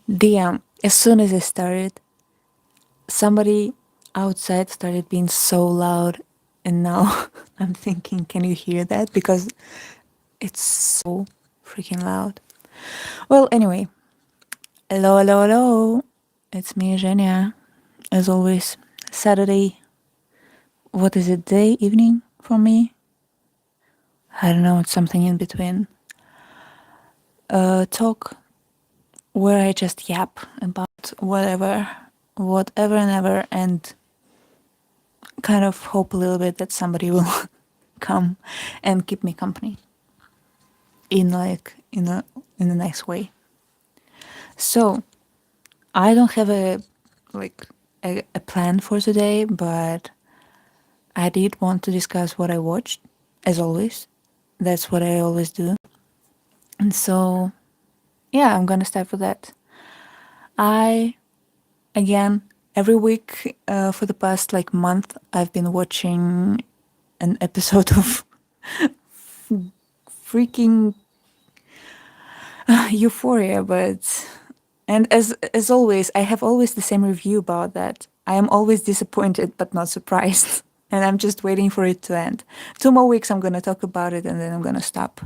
As soon as I started, somebody outside started being so loud, and now I'm thinking, can you hear that? Because it's so freaking loud. Well, anyway, hello, hello, hello. It's me, ZHENIA. As always, Saturday. What is it, day, evening for me? I don't know, it's something in between. Talk where I just yap about whatever and ever, and kind of hope a little bit that somebody will come and keep me company in a nice way. So I don't have like a plan for today, but I did want to discuss what I watched, as always. That's what I always do. And so yeah, I'm gonna start with that. I again every week for the past like month I've been watching an episode of freaking Euphoria, but and as always, I have always the same review about that. I am always disappointed but not surprised, and I'm just waiting for it to end. 2 more weeks, I'm gonna talk about it, and then I'm gonna stop.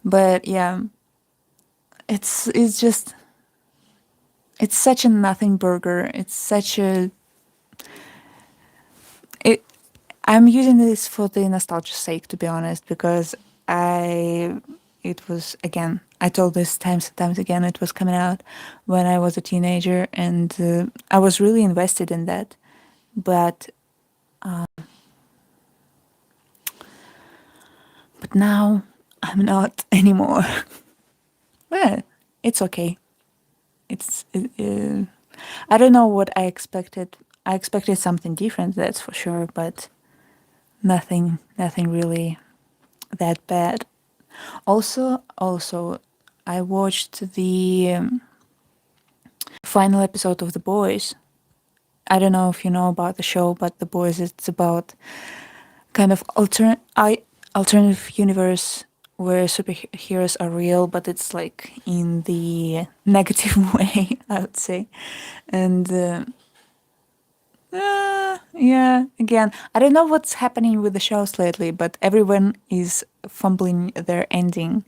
But yeah, it's just it's such a nothing burger. It's such a it. I'm using this for the nostalgia's sake, to be honest, because I it was again I told this times and times again, it was coming out when I was a teenager, and I was really invested in that, but now I'm not anymore. Well, it's okay. It's I don't know what I expected. I expected something different, that's for sure, but nothing really that bad. Also, I watched the final episode of The Boys. I don't know if you know about the show, but The Boys, it's about kind of alternative universe where superheroes are real, but it's like in the negative way, I would say. And yeah, again, I don't know what's happening with the shows lately, but everyone is fumbling their ending.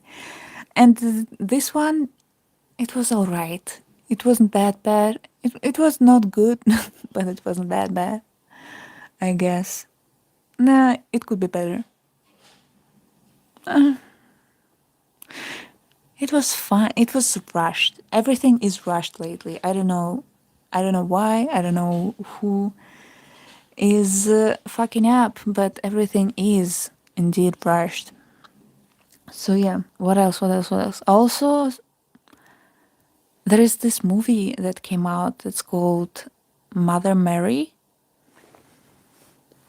And this one, it was all right. It wasn't that bad. It was not good, but it wasn't that bad, I guess. Nah, it could be better. It was fine. It was rushed. Everything is rushed lately. I don't know. I don't know why. I don't know who is fucking up, but everything is indeed rushed. So yeah, what else? What else? What else? Also, there is this movie that came out. It's called Mother Mary.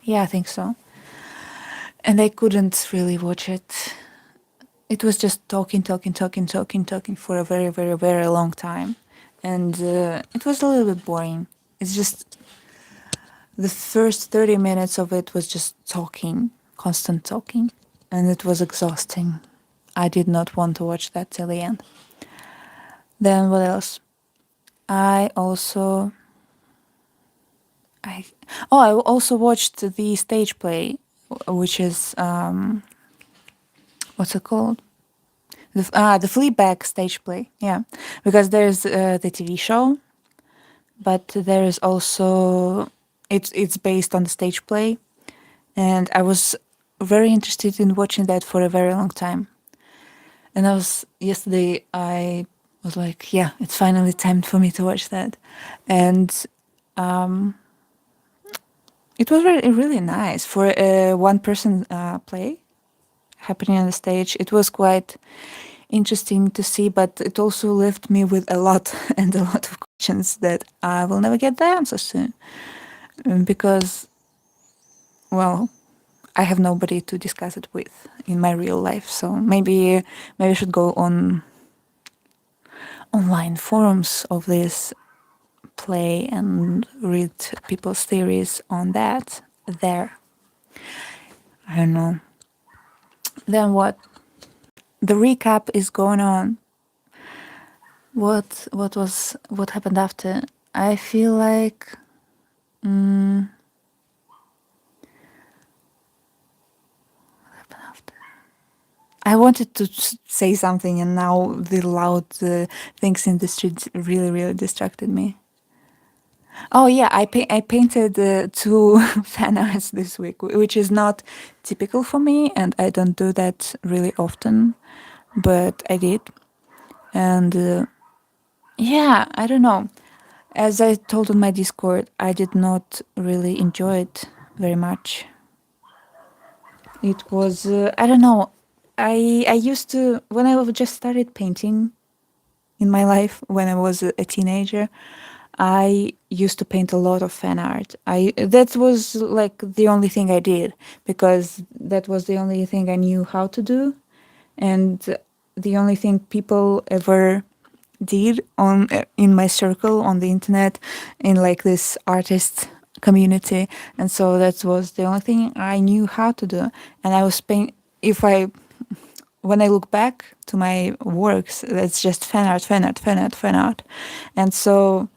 Yeah, I think so. And I couldn't really watch it. It was just talking for a very, very, very long time. And it was a little bit boring. It's just the first 30 minutes of it was just talking, constant talking. And it was exhausting. I did not want to watch that till the end. Then what else? I also I also watched the stage play, which is what's it called? The Fleabag stage play. Yeah, because there's the TV show, but there is also it's based on the stage play, and I was very interested in watching that for a very long time. And I was yesterday I was like, yeah, it's finally time for me to watch that, and it was really really nice for a one person play happening on the stage. It was quite interesting to see, but it also left me with a lot and a lot of questions that I will never get the answers to. Because, well, I have nobody to discuss it with in my real life. So maybe I should go on online forums of this play and read people's theories on that there. I don't know. Then what? The recap is going on. what happened after? I feel like mm, what happened after? I wanted to say something, and now the loud things in the street really, really distracted me. Oh yeah, I painted two fan arts this week, which is not typical for me, and I don't do that really often, but I did, and yeah, I don't know. As I told on my Discord, I did not really enjoy it very much. It was I don't know. I used to when I just started painting in my life when I was a teenager. I used to paint a lot of fan art. I that was like the only thing I did because that was the only thing I knew how to do, and the only thing people ever did on in my circle on the internet in like this artist community, and so that was the only thing I knew how to do. And I was paint if I when I look back to my works, that's just fan art, fan art, fan art, fan art, and so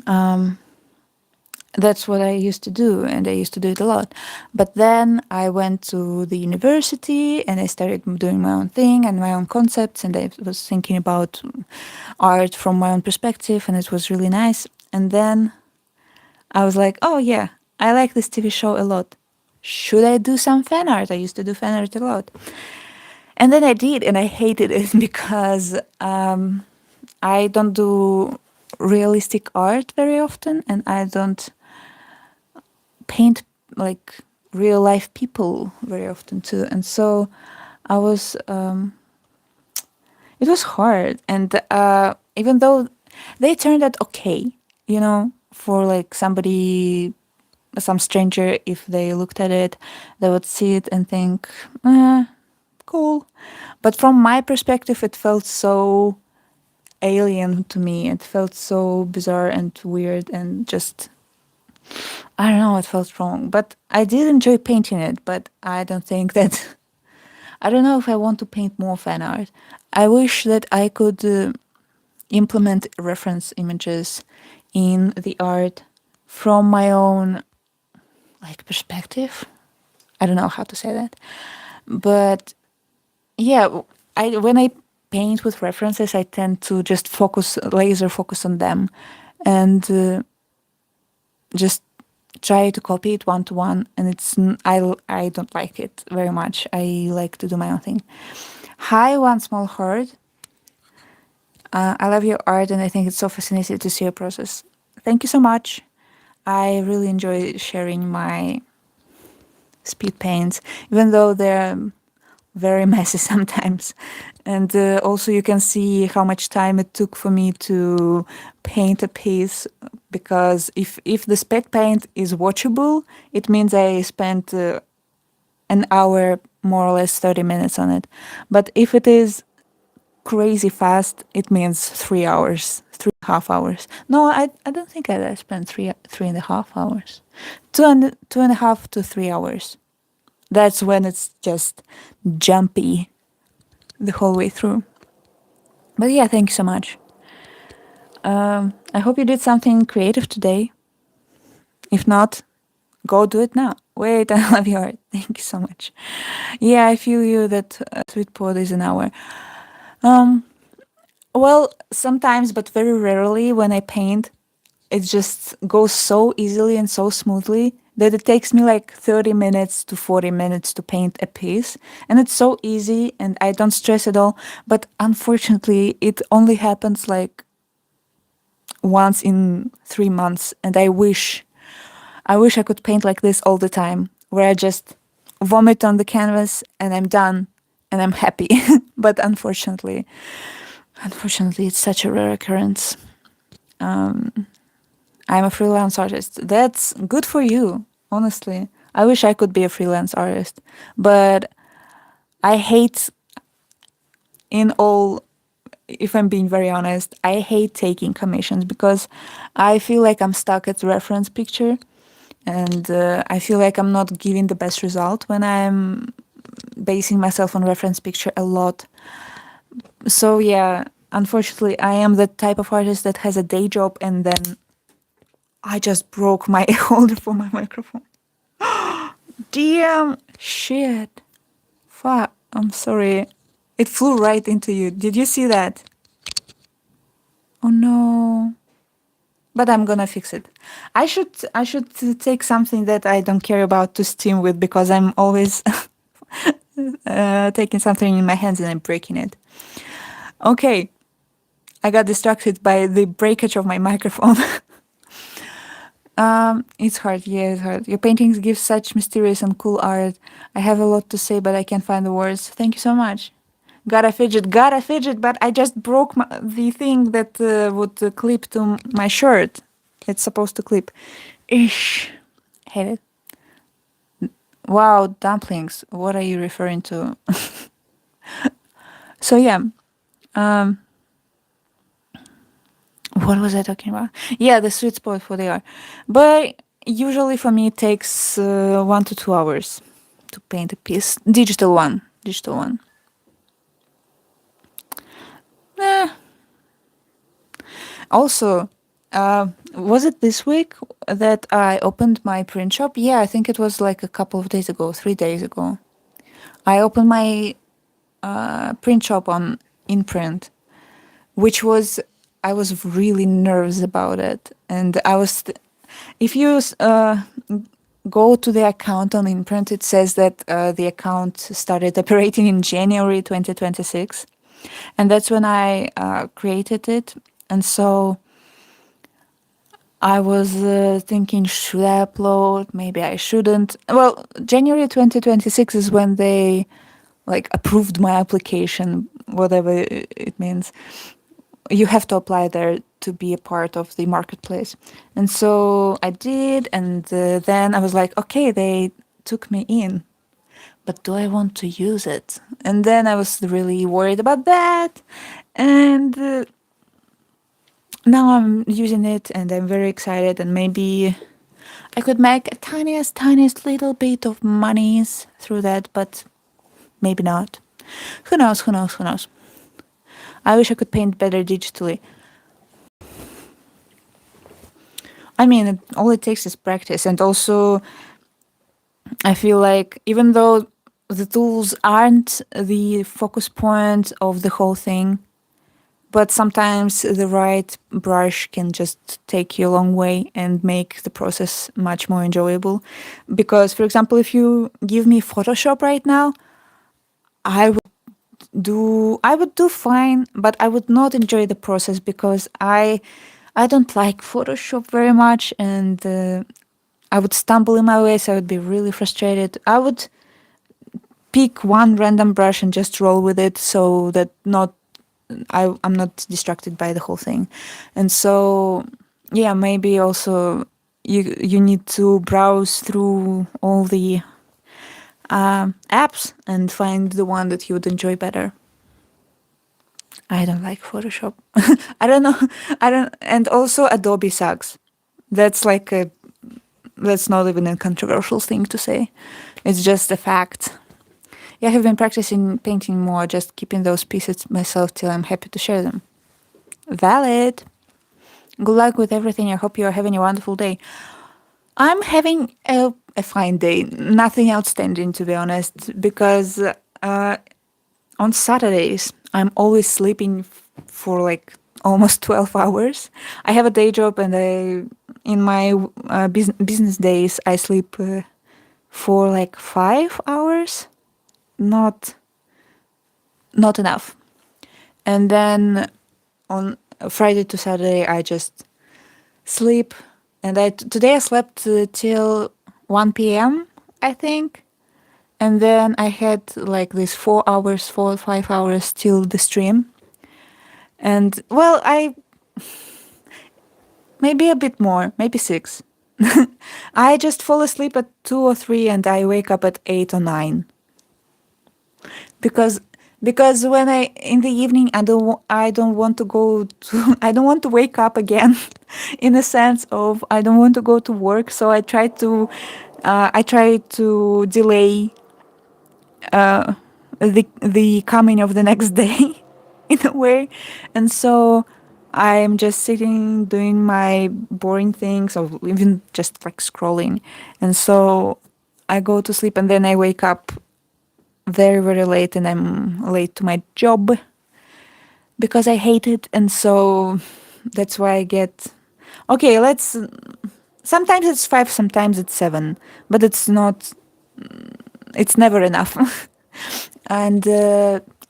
um, that's what I used to do, and I used to do it a lot. But then I went to the university and I started doing my own thing and my own concepts, and I was thinking about art from my own perspective, and it was really nice. And then I was like, oh yeah, I like this TV show a lot. Should I do some fan art? I used to do fan art a lot. And then I did, and I hated it because I don't do realistic art very often, and I don't paint like real life people very often too. And so I was, it was hard. And even though they turned out okay, you know, for like somebody, some stranger, if they looked at it, they would see it and think, cool. But from my perspective, it felt so alien to me. It felt so bizarre and weird and just I don't know, it felt wrong. But I did enjoy painting it, but I don't think that I don't know if I want to paint more fan art. I wish that I could implement reference images in the art from my own like perspective. I don't know how to say that. But yeah, I when I paint with references, I tend to just focus laser focus on them and just try to copy it one to one, and I don't like it very much. I like to do my own thing. Hi, one small heart. I love your art, and I think it's so fascinating to see your process. Thank you so much. I really enjoy sharing my speed paints, even though they're very messy sometimes. And also, you can see how much time it took for me to paint a piece. Because if the spec paint is watchable, it means I spent an hour, more or less 30 minutes on it. But if it is crazy fast, it means 3 hours, 3.5 hours. No, I don't think I spent 3.5 hours. 2.5 to 3 hours. That's when it's just jumpy the whole way through. But yeah, thank you so much. I hope you did something creative today. If not, go do it now. Wait, I love your art. Thank you so much. Yeah, I feel you that sweet pod is an hour. Um, well, sometimes, but very rarely when I paint, it just goes so easily and so smoothly that it takes me like 30 minutes to 40 minutes to paint a piece. And it's so easy and I don't stress at all. But unfortunately, it only happens like once in 3 months. And I wish I could paint like this all the time, where I just vomit on the canvas and I'm done and I'm happy. But unfortunately, it's such a rare occurrence. I'm a freelance artist. That's good for you, honestly. I wish I could be a freelance artist, but I hate, in all, if I'm being very honest, I hate taking commissions because I feel like I'm stuck at reference picture, and I feel like I'm not giving the best result when I'm basing myself on reference picture a lot. So yeah, unfortunately, I am the type of artist that has a day job, and then I just broke my holder for my microphone. Damn shit. Fuck. I'm sorry. It flew right into you. Did you see that? Oh no. But I'm gonna fix it. I should take something that I don't care about to steam with, because I'm always taking something in my hands and I'm breaking it. Okay. I got distracted by the breakage of my microphone. It's hard. Yeah, it's hard. Your paintings give such mysterious and cool art. I have a lot to say, but I can't find the words. Thank you so much. Gotta fidget, but I just broke the thing that would clip to my shirt. It's supposed to clip. Ish. Hate it. Wow, dumplings. What are you referring to? So yeah, um, what was I talking about? Yeah, the sweet spot for the art. But usually for me it takes 1 to 2 hours to paint a piece. Digital one. Digital one. Eh. Also, was it this week that I opened my print shop? Yeah, I think it was like a couple of days ago, 3 days ago. I opened my print shop on InPrint, which was, I was really nervous about it. And I was, if you go to the account on InPrint, it says that the account started operating in January 2026. And that's when I created it. And so I was thinking, should I upload? Maybe I shouldn't. Well, January 2026 is when they like approved my application, whatever it means. You have to apply there to be a part of the marketplace. And so I did, and then I was like, okay, they took me in, but do I want to use it? And then I was really worried about that. And now I'm using it and I'm very excited, and maybe I could make a tiniest little bit of monies through that, but maybe not. Who knows, who knows, who knows. I wish I could paint better digitally. I mean, all it takes is practice, and also I feel like even though the tools aren't the focus point of the whole thing, but sometimes the right brush can just take you a long way and make the process much more enjoyable. Because, for example, if you give me Photoshop right now, I would do fine, but I would not enjoy the process because I don't like Photoshop very much, and I would stumble in my way, so I would be really frustrated. I would pick one random brush and just roll with it, so that I'm not distracted by the whole thing. And so, yeah, maybe also you need to browse through all the apps and find the one that you would enjoy better. I don't like Photoshop. I don't know. I don't. And also, Adobe sucks. That's like a. That's not even a controversial thing to say. It's just a fact. Yeah, I have been practicing painting more, just keeping those pieces myself till I'm happy to share them. Valid. Good luck with everything. I hope you are having a wonderful day. I'm having a fine day. Nothing outstanding, to be honest, because on Saturdays, I'm always sleeping for like almost 12 hours. I have a day job, and in my business days, I sleep for like 5 hours. Not enough. And then on Friday to Saturday, I just sleep. And today I slept till 1 p.m., I think. And then I had like these 4 or 5 hours till the stream. And well, maybe a bit more, maybe 6. I just fall asleep at 2 or 3 and I wake up at 8 or 9. Because when I in the evening I don't want to go to I don't want to wake up again in a sense of I don't want to go to work, so I try to delay the coming of the next day. in a way. And so I'm just sitting doing my boring things or even just like scrolling. And so I go to sleep and then I wake up very, very late and I'm late to my job because I hate it. And so that's why I get. Okay, let's. Sometimes it's 5, sometimes it's 7, but it's not. It's never enough. And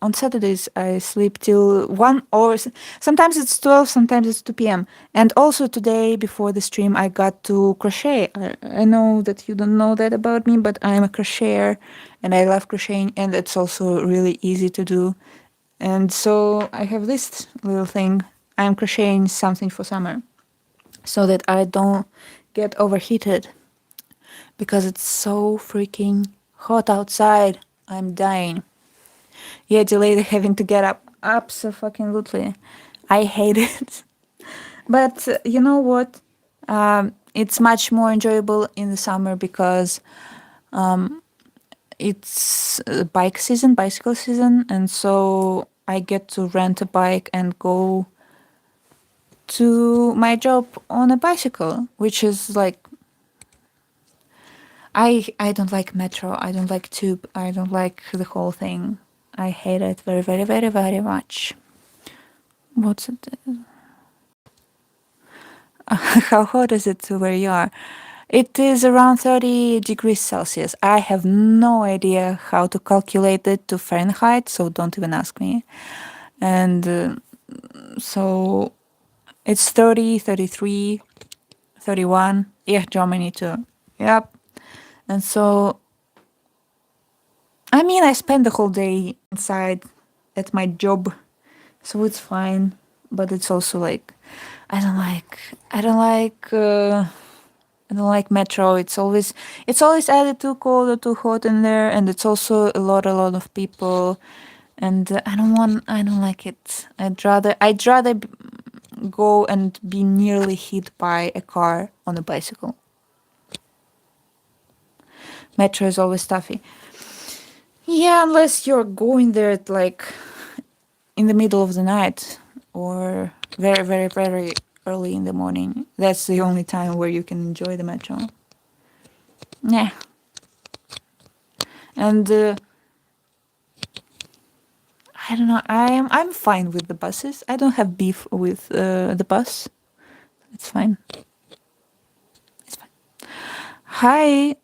on Saturdays I sleep till 1 or sometimes it's 12, sometimes it's 2 p.m. And also today before the stream I got to crochet. I know that you don't know that about me, but I'm a crocheter and I love crocheting and it's also really easy to do. And so I have this little thing. I'm crocheting something for summer so that I don't get overheated because it's so freaking hot outside. I'm dying. Yeah, delayed having to get up. Absolutely. I hate it. But you know what? It's much more enjoyable in the summer because it's bike season, bicycle season, and so I get to rent a bike and go to my job on a bicycle, which is like I don't like metro, I don't like tube, I don't like the whole thing. I hate it very, very, very, very much. What's it? How hot is it where you are? It is around 30 degrees Celsius. I have no idea how to calculate it to Fahrenheit, so don't even ask me. And so it's 30, 33, 31. Yeah, Germany too. Yep. And so, I mean, I spend the whole day inside at my job, so it's fine. But it's also like, I don't like, I don't like. I don't like metro. It's always either too cold or too hot in there, and it's also a lot of people, and I don't like it. I'd rather go and be nearly hit by a car on a bicycle. Metro is always stuffy. Yeah, unless you're going there at like in the middle of the night or very, very, very early in the morning. That's the only time where you can enjoy the metro. Yeah. And I don't know. I'm fine with the buses. I don't have beef with the bus. It's fine. It's fine. Hi.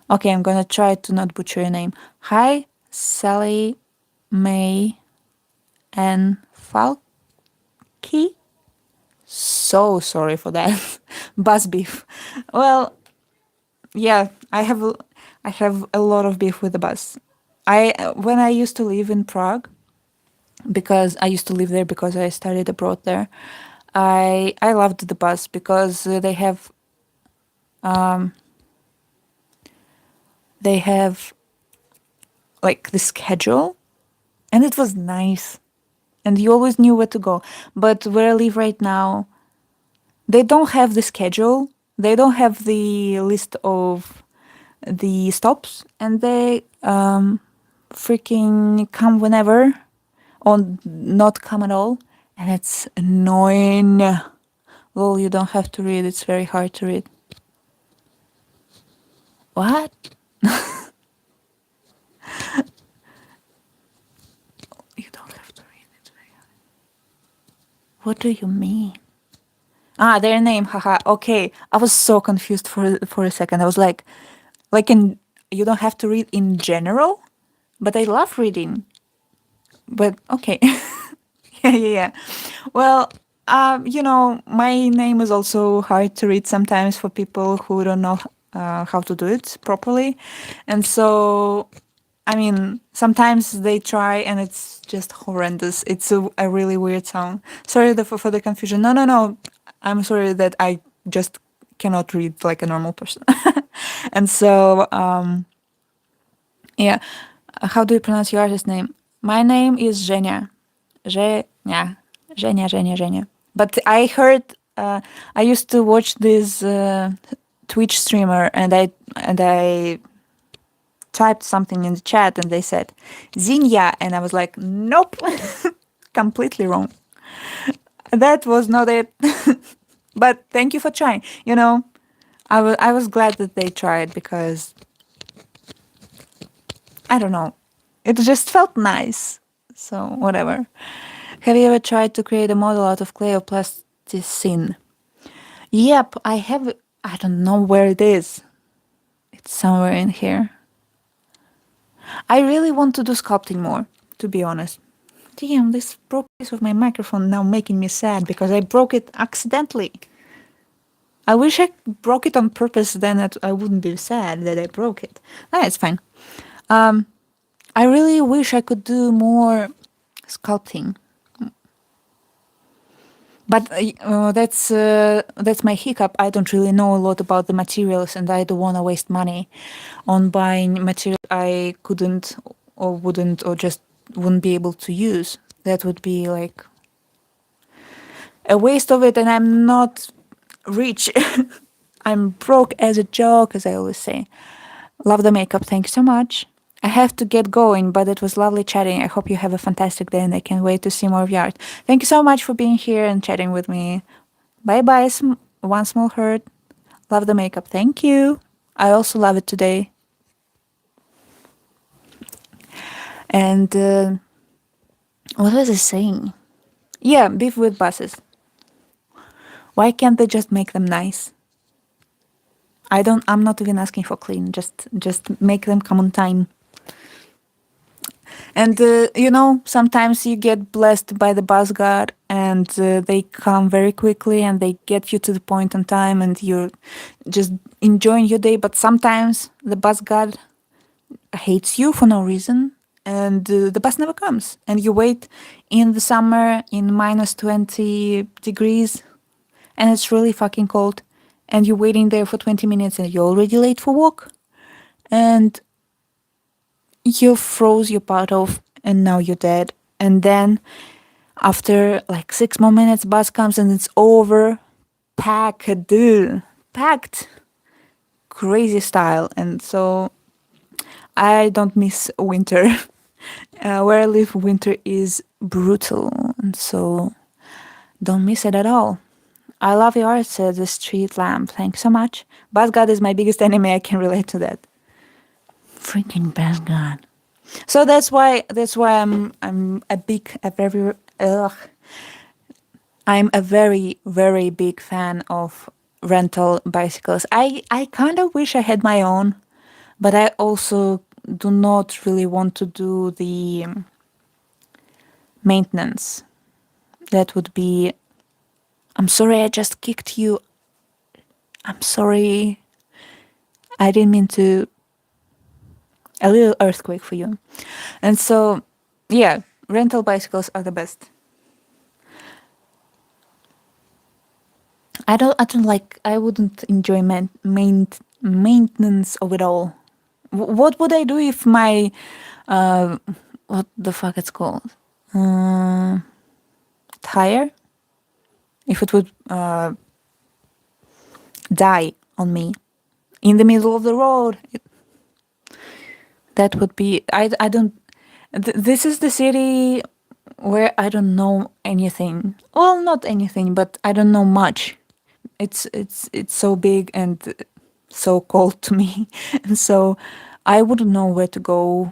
Okay, I'm gonna try to not butcher your name. Hi, Sally May and Falky. So sorry for that. Bus beef. Well, yeah, I have a lot of beef with the bus. I when I used to live in Prague, because I used to live there because I studied abroad there. I loved the bus because um, they have like the schedule, and it was nice, and you always knew where to go. But where I live right now, they don't have the schedule. They don't have the list of the stops, and they freaking come whenever or not come at all, and it's annoying. Well, you don't have to read. It's very hard to read. What? You don't have to read it. What do you mean? Ah, their name. Haha. Okay. I was so confused for a second. I was like in you don't have to read in general, but I love reading. But okay. Yeah, yeah, yeah. Well, my name is also hard to read sometimes for people who don't know how to do it properly, and so I mean, sometimes they try and it's just horrendous. It's a really weird sound. Sorry for the confusion. No, no, no. I'm sorry that I just cannot read like a normal person. And so, yeah. How do you pronounce your artist name? My name is Zhenya. Zhenya. Zhenya. But I heard, I used to watch this Twitch streamer and I typed something in the chat and they said ZHENIA, and I was like, nope, completely wrong. That was not it. But thank you for trying. I was glad that they tried because I don't know, it just felt nice. So whatever. Have you ever tried to create a model out of clay or plasticine? Yep, I have. I don't know where it is. It's somewhere in here. I really want to do sculpting more, to be honest. Damn, this broke piece of my microphone now making me sad because I broke it accidentally. I wish I broke it on purpose, then I wouldn't be sad that I broke it. Ah, it's fine. I really wish I could do more sculpting. But that's my hiccup. I don't really know a lot about the materials, and I don't want to waste money on buying material I couldn't or wouldn't or just wouldn't be able to use. That would be like a waste of it, and I'm not rich. I'm broke as a joke, as I always say. Love the makeup. Thank you so much. I have to get going, but it was lovely chatting. I hope you have a fantastic day, and I can't wait to see more of your art. Thank you so much for being here and chatting with me. Bye bye, one small heart. Love the makeup. Thank you. I also love it today. And what was I saying? Yeah, beef with buses. Why can't they just make them nice? I'm not even asking for clean. Just make them come on time. And sometimes you get blessed by the bus guard, and they come very quickly and they get you to the point on time, and you're just enjoying your day. But sometimes the bus guard hates you for no reason, and the bus never comes, and you wait in the summer in minus 20 degrees, and it's really fucking cold, and you're waiting there for 20 minutes and you're already late for work, and you froze your butt off and now you're dead. And then after like 6 more minutes, bus comes and it's over. Packed, dude. Packed. Crazy style. And so I don't miss winter. Where I live, winter is brutal. And so don't miss it at all. I love your art, said the street lamp. Thanks so much. Bus God is my biggest enemy. I can relate to that. Freaking bus God. So that's why I'm a very very big fan of rental bicycles. I kind of wish I had my own, but I also do not really want to do the maintenance. That would be. I'm sorry, I just kicked you. I'm sorry. I didn't mean to. A little earthquake for you. And so, yeah, rental bicycles are the best. I wouldn't enjoy maintenance of it all. What would I do if my, what the fuck it's called? Tire? If it would die on me in the middle of the road, that would be, I don't, this is the city where I don't know anything. Well, not anything, but I don't know much. It's so big and so cold to me, and so I wouldn't know where to go,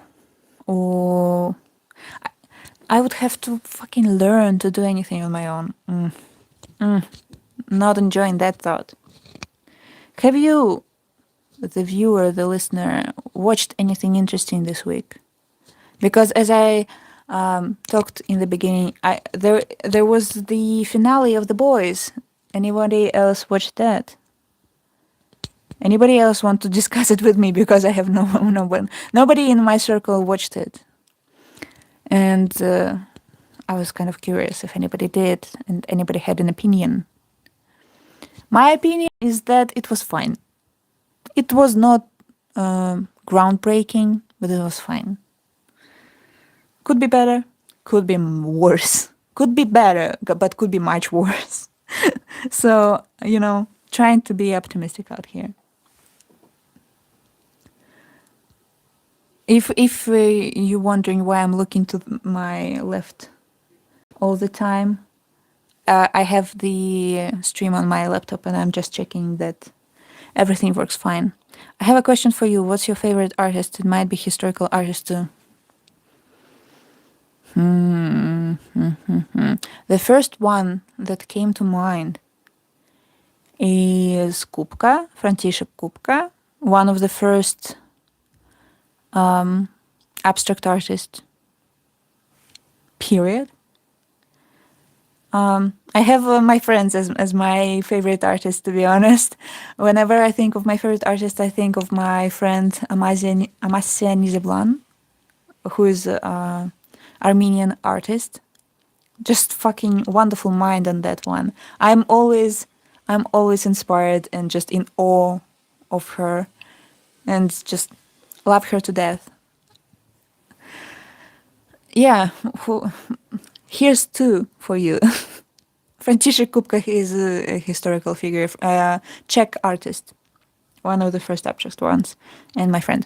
or I would have to fucking learn to do anything on my own. Not enjoying that thought. Have you, the viewer, the listener, watched anything interesting this week? Because as I talked in the beginning, there was the finale of The Boys. Anybody else watched that? Anybody else want to discuss it with me? Because I have no one. Nobody in my circle watched it, and I was kind of curious if anybody did and anybody had an opinion. My opinion is that it was fine. It was not groundbreaking, but it was fine. Could be better, could be worse. Could be better, but could be much worse. So, trying to be optimistic out here. If you're wondering why I'm looking to my left all the time, I have the stream on my laptop and I'm just checking that everything works fine. I have a question for you. What's your favorite artist? It might be historical artist too. The first one that came to mind is Kupka, Franciszek Kupka, one of the first abstract artists, period. I have my friends as my favorite artist, to be honest. Whenever I think of my favorite artist, I think of my friend Amasya Nizeblan, who is an Armenian artist. Just fucking wonderful mind on that one. I'm always inspired and just in awe of her and just love her to death. Yeah, here's two for you. Franciszek Kupka is a historical figure, a Czech artist, one of the first abstract ones, and my friend.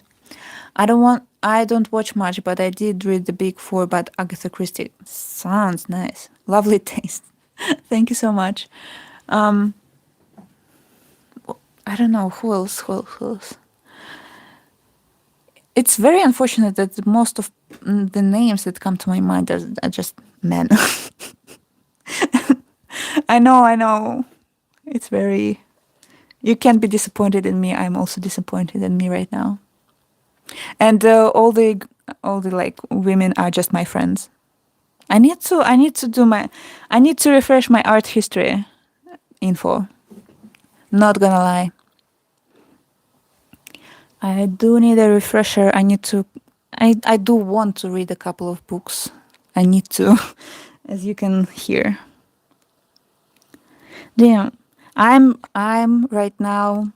I don't watch much, but I did read The Big Four by Agatha Christie. Sounds nice. Lovely taste. Thank you so much. I don't know who else. It's very unfortunate that most of the names that come to my mind are just men. I know. It's very. You can't be disappointed in me. I'm also disappointed in me right now. And all the like women are just my friends. I need to refresh my art history info. Not gonna lie. I do need a refresher. I do want to read a couple of books. I need to, as you can hear. Damn. I'm right now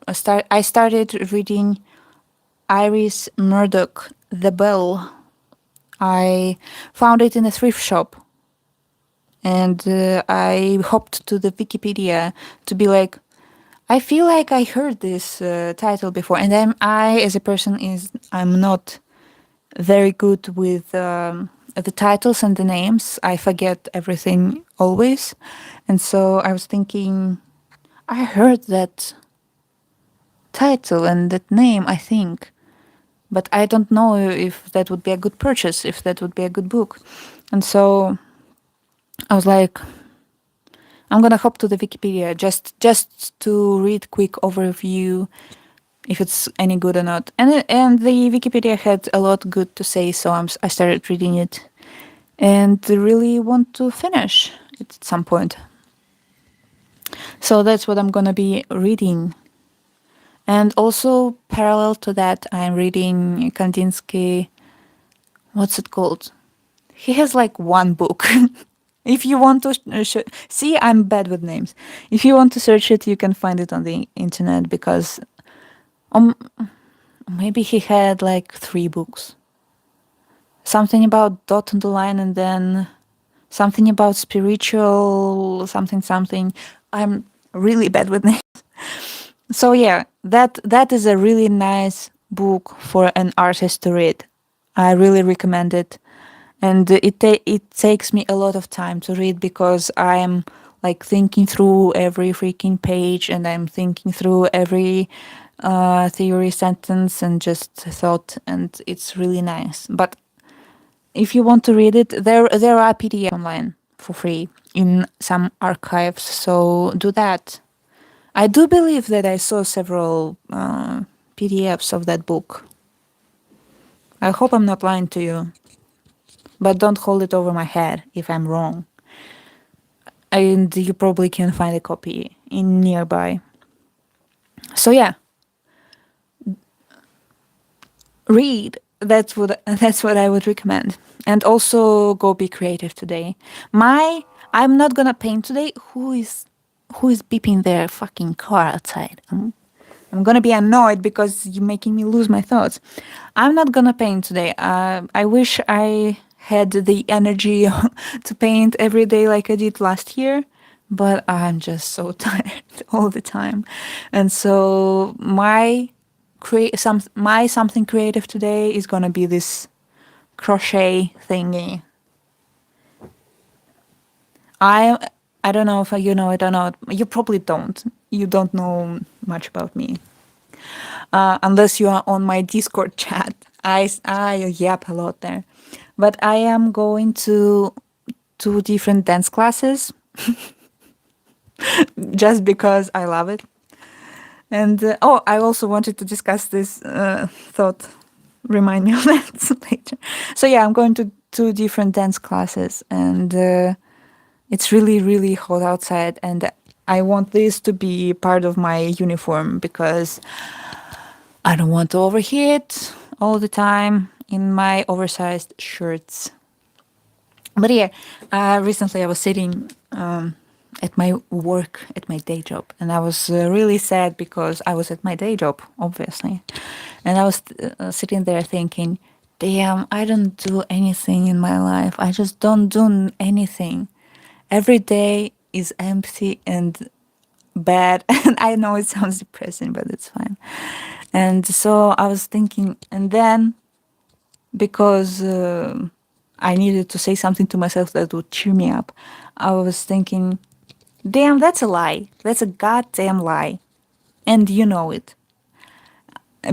I started reading Iris Murdoch, The Bell. I found it in a thrift shop. And I hopped to the Wikipedia to be like, I feel like I heard this title before, and I as a person I'm not very good with the titles and the names. I forget everything always, and so I was thinking, I heard that title and that name, I think, but I don't know if that would be a good purchase, if that would be a good book, and so I was like, I'm gonna hop to the Wikipedia just to read quick overview if it's any good or not. And the Wikipedia had a lot good to say, so I started reading it, and really want to finish it at some point. So that's what I'm gonna be reading. And also parallel to that, I'm reading Kandinsky. What's it called? He has like one book. If you want to see, I'm bad with names. If you want to search it, you can find it on the internet because maybe he had like 3 books. Something about dot on the line and then something about spiritual something. I'm really bad with names. So yeah, that is a really nice book for an artist to read. I really recommend it. And it takes me a lot of time to read because I'm like thinking through every freaking page and I'm thinking through every theory sentence and just thought, and it's really nice. But if you want to read it, there are PDFs online for free in some archives, so do that. I do believe that I saw several PDFs of that book. I hope I'm not lying to you. But don't hold it over my head if I'm wrong. And you probably can find a copy in nearby. So yeah, read. That's what I would recommend. And also go be creative today. I'm not gonna paint today. Who is beeping their fucking car outside? I'm gonna be annoyed because you're making me lose my thoughts. I'm not gonna paint today. I wish I had the energy to paint every day like I did last year, but I'm just so tired all the time. And so my my something creative today is gonna be this crochet thingy. I I don't know if you know it or not. You probably don't. You don't know much about me, unless you are on my Discord chat. I yap a lot there, but I am going to two different dance classes just because I love it. And I also wanted to discuss this thought. Remind me of that later. So yeah, I'm going to two different dance classes, and it's really, really hot outside, and I want this to be part of my uniform because I don't want to overheat all the time in my oversized shirts. But yeah, recently I was sitting at my work, at my day job, and I was really sad because I was at my day job, obviously. And I was sitting there thinking, damn, I don't do anything in my life. I just don't do anything. Every day is empty and bad. And I know it sounds depressing, but it's fine. And so I was thinking, and then because I needed to say something to myself that would cheer me up, I was thinking, damn, that's a lie. That's a goddamn lie. And you know it.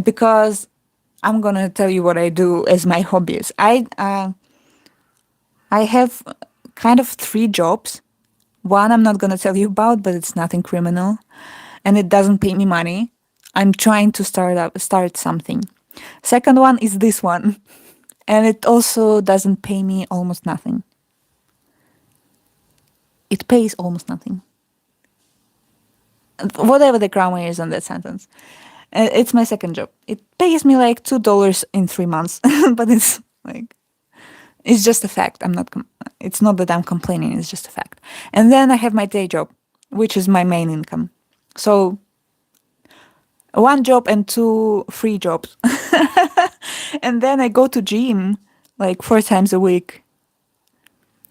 Because I'm gonna tell you what I do as my hobbies. I have kind of three jobs. One I'm not gonna tell you about, but it's nothing criminal, and it doesn't pay me money. I'm trying to start something. Second one is this one, and it also doesn't pay me almost nothing. It pays almost nothing. Whatever the grammar is on that sentence. It's my second job. It pays me like $2 in 3 months, but it's like it's just a fact. It's not that I'm complaining. It's just a fact. And then I have my day job, which is my main income. So one job and two free jobs. And then I go to gym like 4 times a week.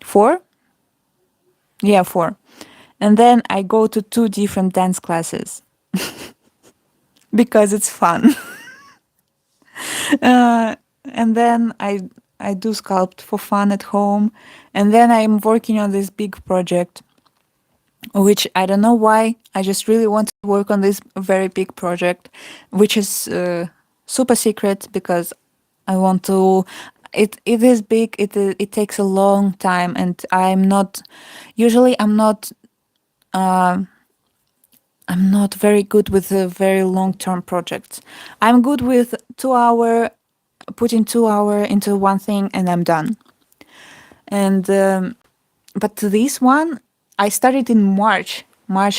Four? Yeah, four. And then I go to two different dance classes because it's fun. And then I do sculpt for fun at home. And then I'm working on this big project, which I don't know why. I just really want to work on this very big project, which is super secret because I want to. It is big. It takes a long time, and I'm not. Usually, I'm not very good with the very long term projects. I'm good with 2 hour, putting 2 hour into one thing, and I'm done. And but this one, I started in March,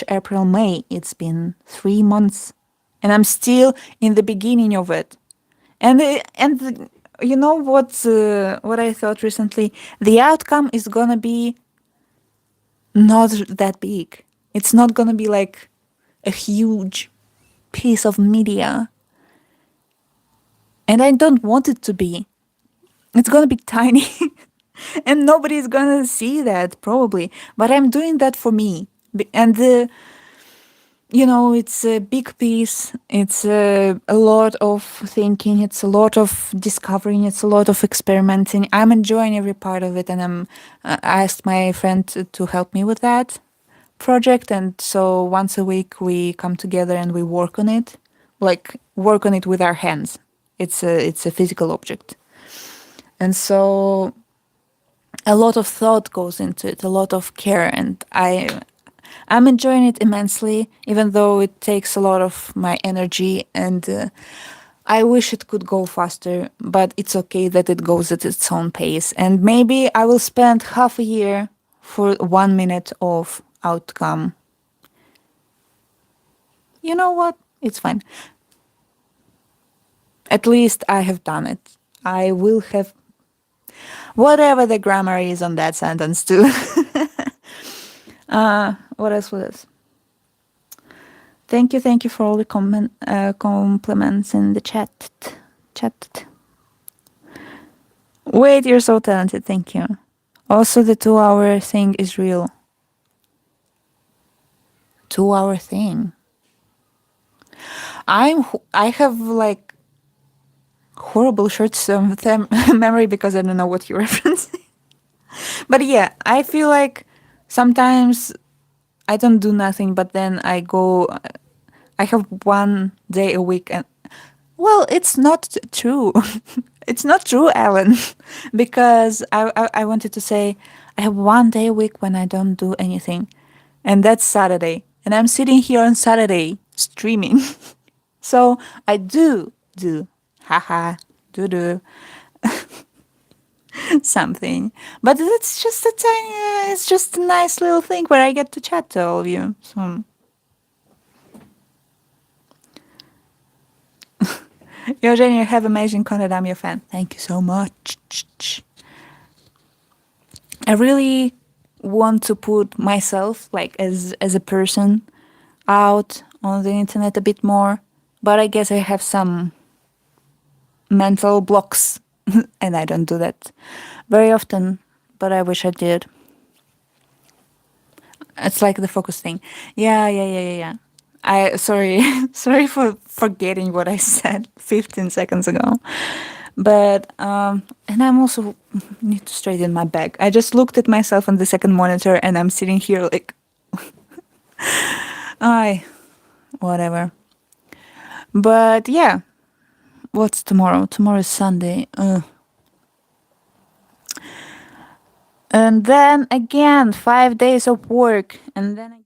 April, May. It's been 3 months, and I'm still in the beginning of it. And you know what I thought recently? The outcome is gonna be not that big. It's not gonna be like a huge piece of media, and I don't want it to be. It's gonna be tiny. And nobody's gonna see that probably, but I'm doing that for me. And it's a big piece. It's a lot of thinking. It's a lot of discovering. It's a lot of experimenting. I'm enjoying every part of it, and I asked my friend to help me with that project. And so once a week we come together and we work on it, like work on it with our hands. It's a physical object, and so a lot of thought goes into it, a lot of care, and I'm enjoying it immensely, even though it takes a lot of my energy, and I wish it could go faster, but it's okay that it goes at its own pace. And maybe I will spend half a year for 1 minute of outcome. You know what? It's fine. At least I have done it. I will have whatever the grammar is on that sentence too. What else was this? Thank you for all the compliments in the chat. Wait, you're so talented. Thank you. Also, the 2 hour thing is real. 2 hour thing. I have like horrible short-term memory because I don't know what you reference. But yeah, I feel like sometimes I don't do nothing, but then I go. I have 1 day a week, and well, it's not true. It's not true, Alan, because I wanted to say I have 1 day a week when I don't do anything, and that's Saturday, and I'm sitting here on Saturday streaming. So I do, haha, do something, but it's just a tiny. It's just a nice little thing where I get to chat to all of you. So Eugenia, you have amazing content. I'm your fan. Thank you so much. I really want to put myself like as a person out on the internet a bit more, but I guess I have some mental blocks and I don't do that very often, but I wish I did. It's like the focus thing. Yeah. I sorry, sorry for forgetting what I said 15 seconds ago. But and I'm also need to straighten my back. I just looked at myself on the second monitor and I'm sitting here like I whatever. But yeah, what's tomorrow? Tomorrow is Sunday. And then again, 5 days of work, and then again.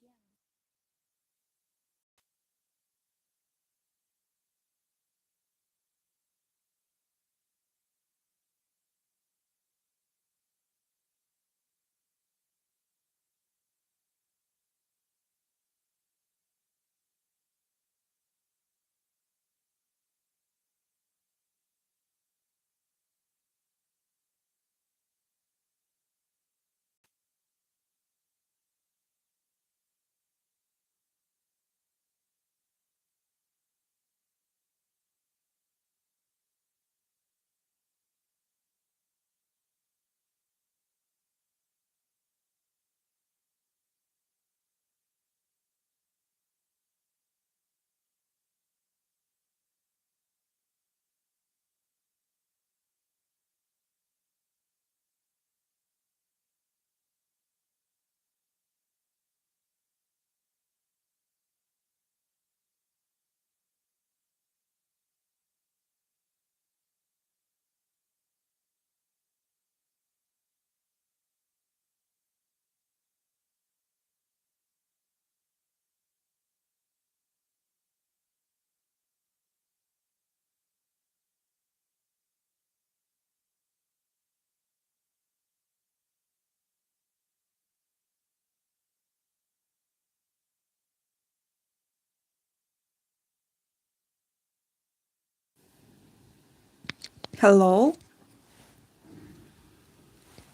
Hello?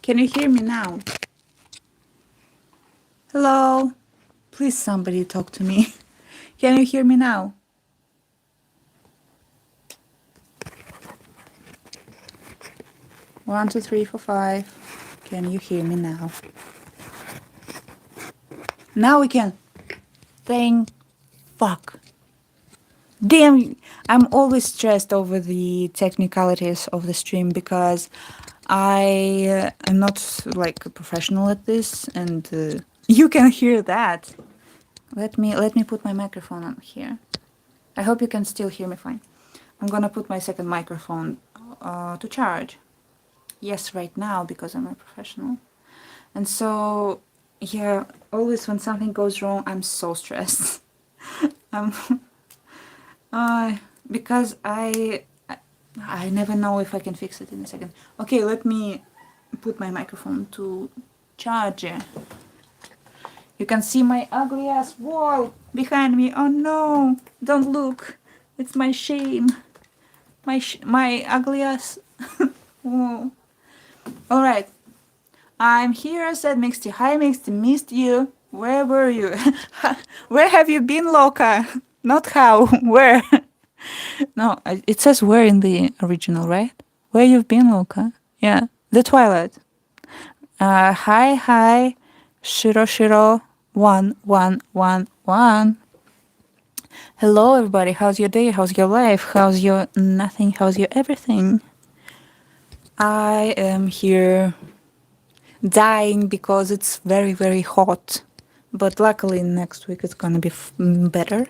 Can you hear me now? Hello? Please, somebody talk to me. Can you hear me now? 1, 2, 3, 4, 5. Can you hear me now? Now we can. Thank fuck. Damn, I'm always stressed over the technicalities of the stream because I am not like a professional at this, and you can hear that. Let me put my microphone on here. I hope you can still hear me fine. I'm gonna put my second microphone to charge. Yes, right now because I'm a professional. And so, yeah, always when something goes wrong, I'm so stressed. um, because I never know if I can fix it in a second. Okay, let me put my microphone to charge. You can see my ugly ass wall behind me. Oh no! Don't look. It's my shame. My ugly ass. Oh. All right. I'm here, said Mixty. Hi, Mixty. Missed you. Where were you? Where have you been, Loca? Not how. Where? No, it says where in the original, right? Where you've been, Loca? Yeah. The Twilight. Hi. Shiro. 1111. Hello, everybody. How's your day? How's your life? How's your nothing? How's your everything? I am here dying because it's very, very hot. But luckily, next week it's gonna be better.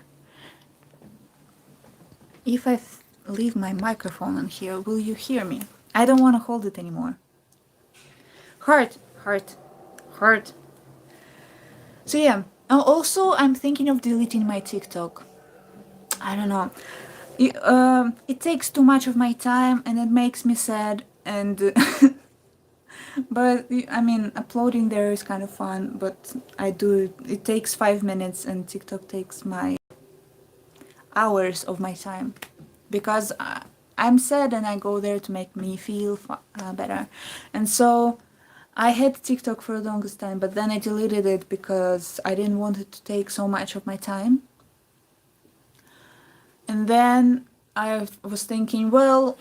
If leave my microphone on here, will you hear me? I don't want to hold it anymore. Heart, heart, heart. So yeah. Also, I'm thinking of deleting my TikTok. I don't know. It takes too much of my time and it makes me sad. And but I mean, uploading there is kind of fun. But I do it. It takes 5 minutes, and TikTok takes my hours of my time because I'm sad and I go there to make me feel better. And so I had TikTok for the longest time, but then I deleted it because I didn't want it to take so much of my time. And then I was thinking, well,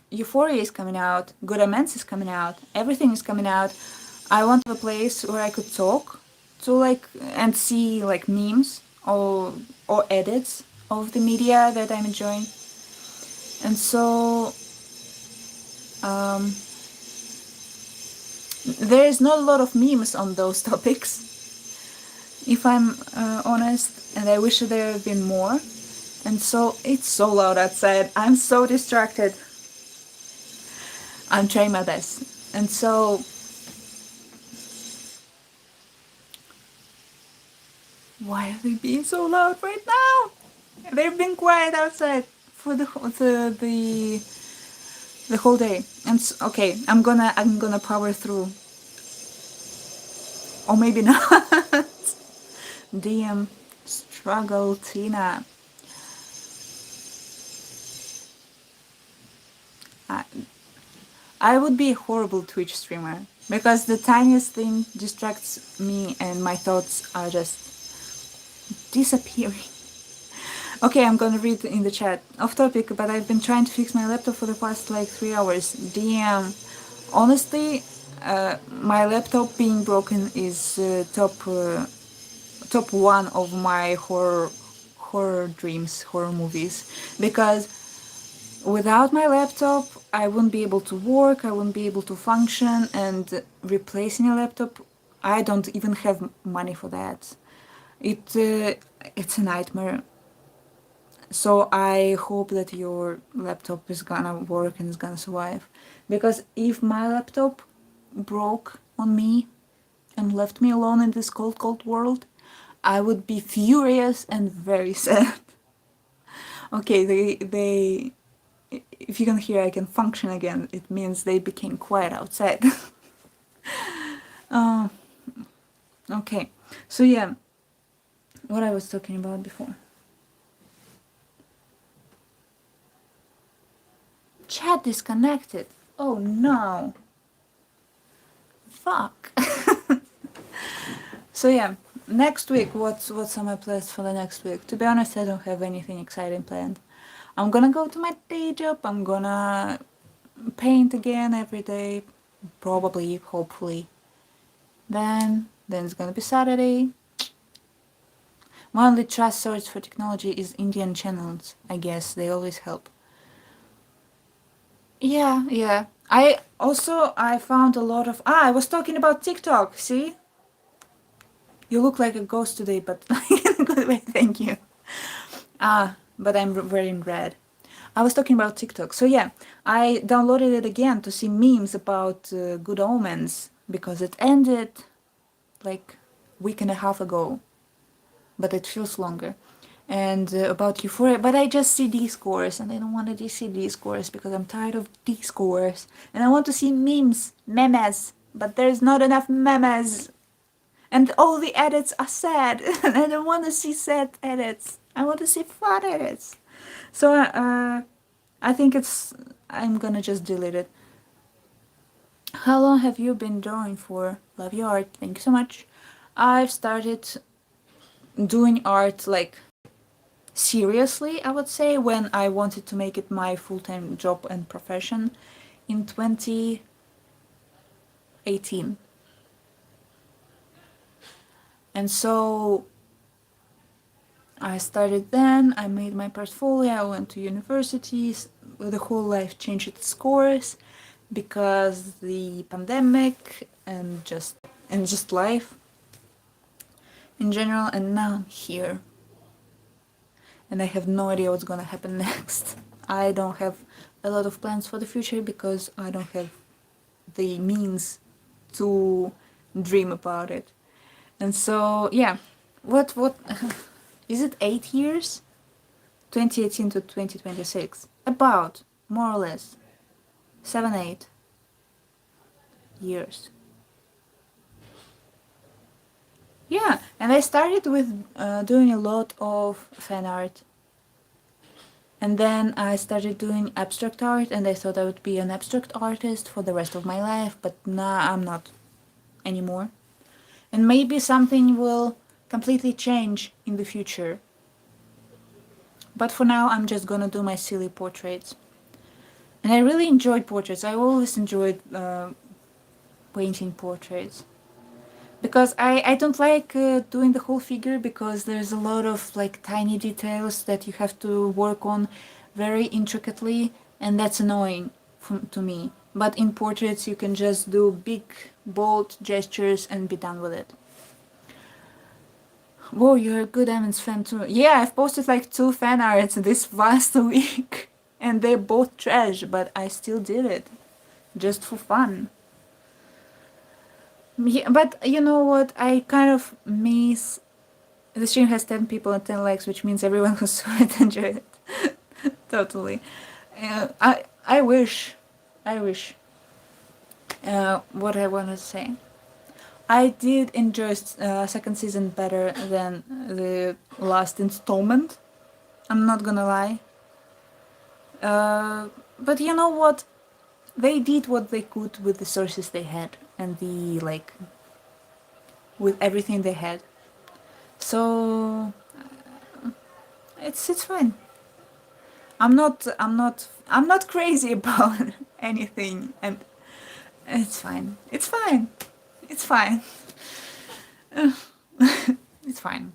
Euphoria is coming out, Good Omens is coming out, everything is coming out. I want a place where I could talk to like and see like memes or edits of the media that I'm enjoying. And so um, there is not a lot of memes on those topics, if I'm honest, and I wish there had been more. And so it's so loud outside. I'm so distracted. I'm trying my best. And so why are they being so loud right now? They've been quiet outside for the whole day. And okay, I'm gonna power through, or maybe not. DM struggle, Tina. I, I would be a horrible Twitch streamer because the tiniest thing distracts me and my thoughts are just disappearing. Okay, I'm gonna read in the chat. Off topic, but I've been trying to fix my laptop for the past like 3 hours. DM. Honestly, my laptop being broken is top one of my horror dreams, horror movies, because without my laptop, I wouldn't be able to work, I wouldn't be able to function, and replacing a laptop, I don't even have money for that. It's a nightmare. So I hope that your laptop is gonna work and is gonna survive. Because if my laptop broke on me and left me alone in this cold, cold world, I would be furious and very sad. Okay, they if you can hear I can function again, it means they became quiet outside. uh, okay, so yeah, what I was talking about before. Chat disconnected. Oh no. Fuck. So yeah, next week, what's on my plans for the next week? To be honest, I don't have anything exciting planned. I'm gonna go to my day job. I'm gonna paint again every day, probably, hopefully. Then it's gonna be Saturday. My only trust source for technology is Indian channels. I guess they always help. Yeah, yeah. I found a lot of I was talking about TikTok. See, you look like a ghost today, but in a good way. Thank you. But I'm wearing red. I was talking about TikTok. So yeah, I downloaded it again to see memes about Good Omens because it ended like a week and a half ago, but it feels longer. And about Euphoria, but I just see D-scores and I don't want to just see D-scores because I'm tired of D-scores and I want to see memes, but there's not enough memes. And all the edits are sad and I don't want to see sad edits. I want to see fun edits. So I think I'm gonna just delete it. How long have you been drawing for? Love your art. Thank you so much. I've started doing art like seriously, I would say, when I wanted to make it my full-time job and profession in 2018. And so I started then, I made my portfolio, I went to universities, the whole life changed its course because the pandemic and just life in general, and now I'm here and I have no idea what's gonna happen next. I don't have a lot of plans for the future because I don't have the means to dream about it. And so yeah, what is it 8 years? 2018 to 2026. About more or less 7 8 years. Yeah, and I started with doing a lot of fan art. And then I started doing abstract art, and I thought I would be an abstract artist for the rest of my life, but nah, I'm not anymore. And maybe something will completely change in the future. But for now, I'm just gonna do my silly portraits. And I really enjoyed portraits. I always enjoyed painting portraits. Because I don't like doing the whole figure because there's a lot of like tiny details that you have to work on very intricately, and that's annoying to me. But in portraits you can just do big bold gestures and be done with it. Whoa, you're a good Emmons fan too. Yeah, I've posted like 2 fan arts this last week and they're both trash, but I still did it just for fun. Yeah, but you know what? I kind of miss. The stream has 10 people and 10 likes, which means everyone who saw it enjoyed it. Totally. I wish. I wish. What I want to say. I did enjoy second season better than the last installment. I'm not gonna lie. But you know what? They did what they could with the sources they had and the like with everything they had. So it's fine. I'm not crazy about anything, and it's fine. It's fine. It's fine. It's fine.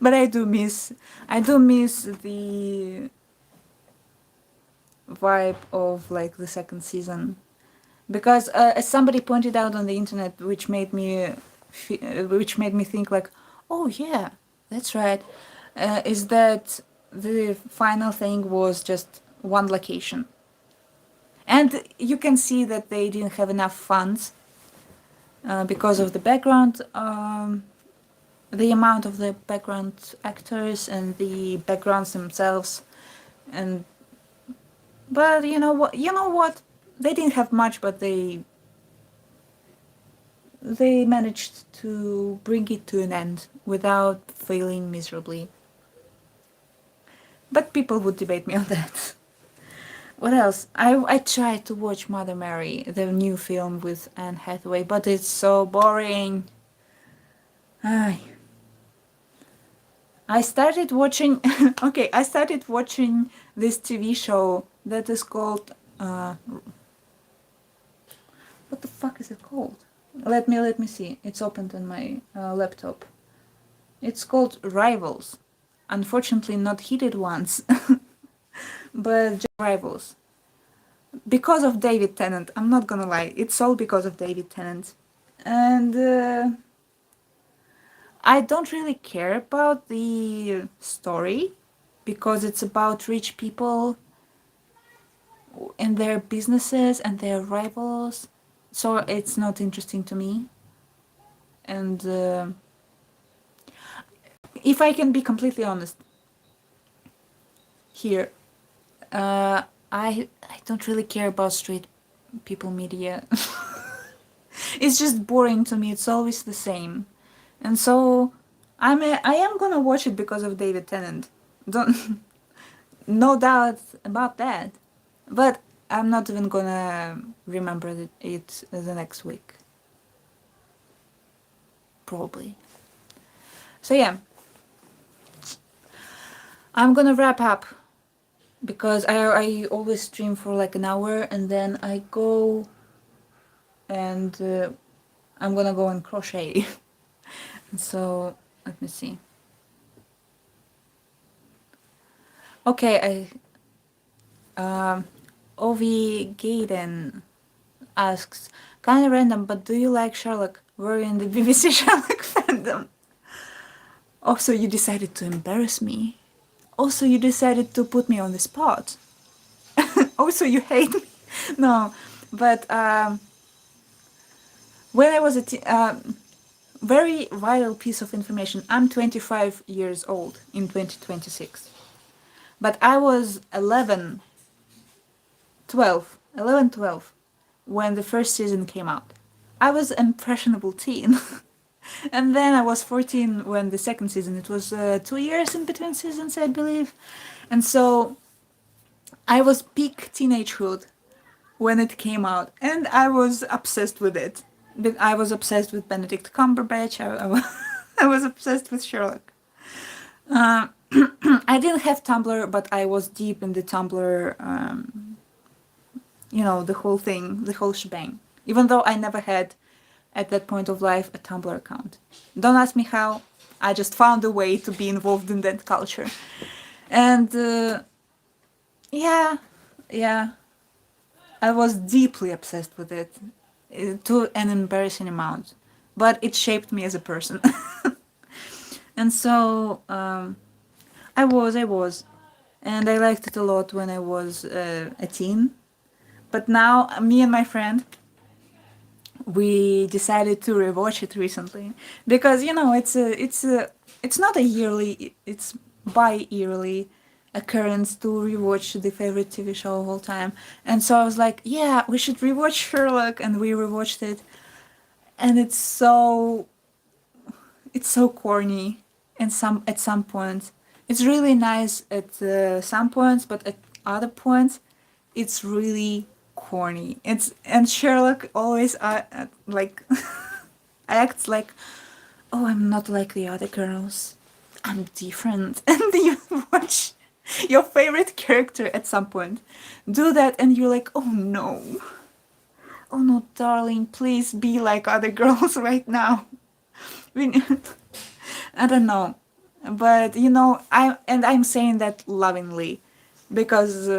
But I do miss the vibe of like the second season because as somebody pointed out on the internet, which made me think like, oh yeah, that's right, is that the final thing was just one location. And you can see that they didn't have enough funds because of the background, the amount of the background actors and the backgrounds themselves. And but you know what? They didn't have much, but they managed to bring it to an end without failing miserably. But people would debate me on that. What else? I tried to watch Mother Mary, the new film with Anne Hathaway, but it's so boring. Ay. I started watching. Okay, I started watching this TV show that is called. What the fuck is it called? Let me see. It's opened on my laptop. It's called Rivals. Unfortunately, not Heated Ones, but just Rivals. Because of David Tennant. I'm not gonna lie. It's all because of David Tennant. And I don't really care about the story because it's about rich people and their businesses and their rivals. So it's not interesting to me. And if I can be completely honest here, I don't really care about straight people media. It's just boring to me. It's always the same. And so I am gonna watch it because of David Tennant. Don't no doubt about that. But I'm not even gonna remember it the next week. Probably. So yeah. I'm gonna wrap up because I always stream for like an hour and then I go and I'm gonna go and crochet. So let me see. Okay, Ovi Gaiden asks, kind of random, but do you like Sherlock? Were you in the BBC Sherlock fandom? Also, you decided to embarrass me. Also, you decided to put me on the spot. Also, you hate me. No, but when I was very vital piece of information. I'm 25 years old in 2026. But I was 12 when the first season came out. I was an impressionable teen. And then I was 14 when the second season. It was 2 years in between seasons, I believe. And so I was peak teenagehood when it came out, and I was obsessed with it. I was obsessed with Benedict Cumberbatch. I was obsessed with Sherlock. Uh, I didn't have Tumblr, but I was deep in the Tumblr, the whole thing, the whole shebang. Even though I never had, at that point of life, a Tumblr account. Don't ask me how. I just found a way to be involved in that culture. And yeah, I was deeply obsessed with it to an embarrassing amount. But it shaped me as a person. And so I was. And I liked it a lot when I was a teen. But now, me and my friend, we decided to rewatch it recently because it's not a yearly, it's bi-yearly occurrence to rewatch the favorite TV show of all time. And so I was like, yeah, we should rewatch Sherlock, and we rewatched it, and it's so corny and at some points. It's really nice at some points, but at other points it's really corny. And Sherlock always like acts like, oh, I'm not like the other girls, I'm different. And you watch your favorite character at some point do that, and you're like, oh no, darling, please be like other girls right now. I don't know, but I'm saying that lovingly, because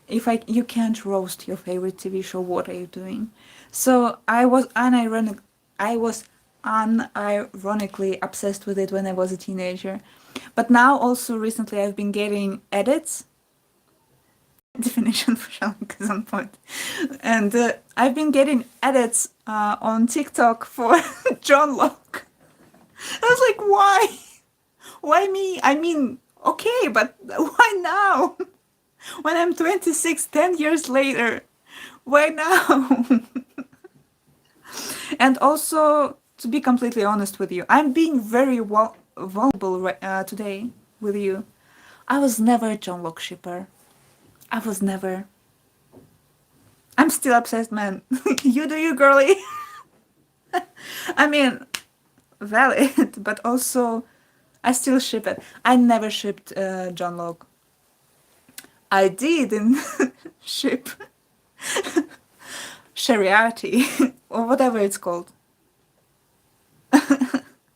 you can't roast your favorite TV show, what are you doing? So I was unironically obsessed with it when I was a teenager, but now also recently I've been getting edits. Definition for Sherlock is on point, and I've been getting edits on TikTok for John Locke. I was like, why? Why me? I mean, okay, but why now? When I'm 26, 10 years later, why now? And also, to be completely honest with you, I'm being very vulnerable today with you. I was never a John Locke shipper. I was never. I'm still obsessed, man. You do you, girly. I mean, valid, but also I still ship it. I never shipped John Locke. I didn't ship Shariati or whatever it's called.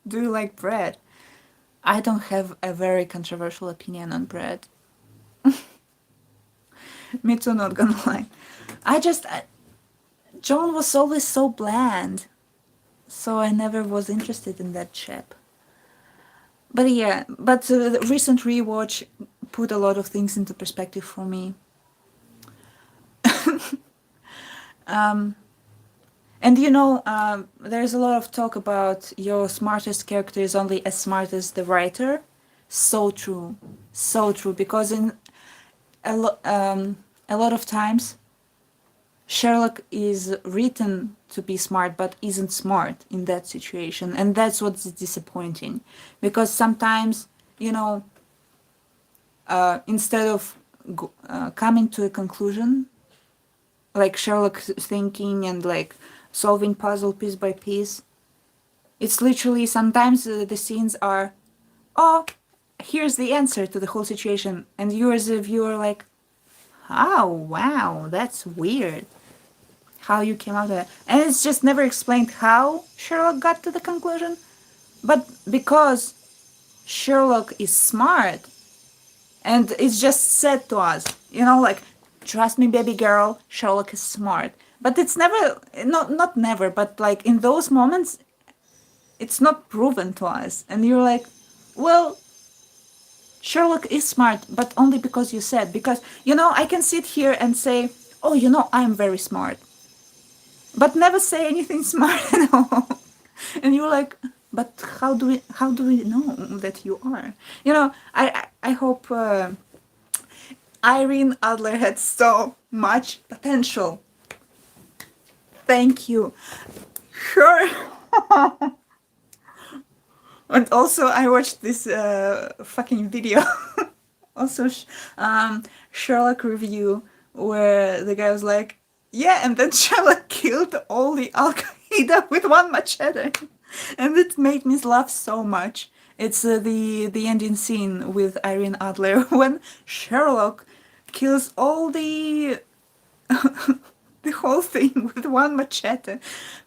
Do you like bread? I don't have a very controversial opinion on bread. Me too, not gonna lie. John was always so bland, so I never was interested in that chip. But yeah, the recent rewatch put a lot of things into perspective for me. And there's a lot of talk about your smartest character is only as smart as the writer. So true, because in a lot of times Sherlock is written to be smart, but isn't smart in that situation, and that's what's disappointing. Because sometimes, instead of coming to a conclusion, like Sherlock thinking and like solving puzzle piece by piece, it's literally sometimes the scenes are, oh, here's the answer to the whole situation, and you as a viewer like, oh wow, that's weird how you came out of it. And it's just never explained how Sherlock got to the conclusion. But because Sherlock is smart, And it's just said to us, you know, like, trust me, baby girl, Sherlock is smart. But it's never, not never, but like in those moments, it's not proven to us. And you're like, well, Sherlock is smart, but only because you said. Because, you know, I can sit here and say, oh, you know, I'm very smart, but never say anything smart at all. And you're like, but how do we know that you are? You know, I hope Irene Adler had so much potential. Thank you. Sure. And also, I watched this fucking video. Also, Sherlock review where the guy was like, yeah, and then Sherlock killed all the Al Qaeda with one machete, and it made me laugh so much. It's the ending scene with Irene Adler when Sherlock kills all the whole thing with one machete.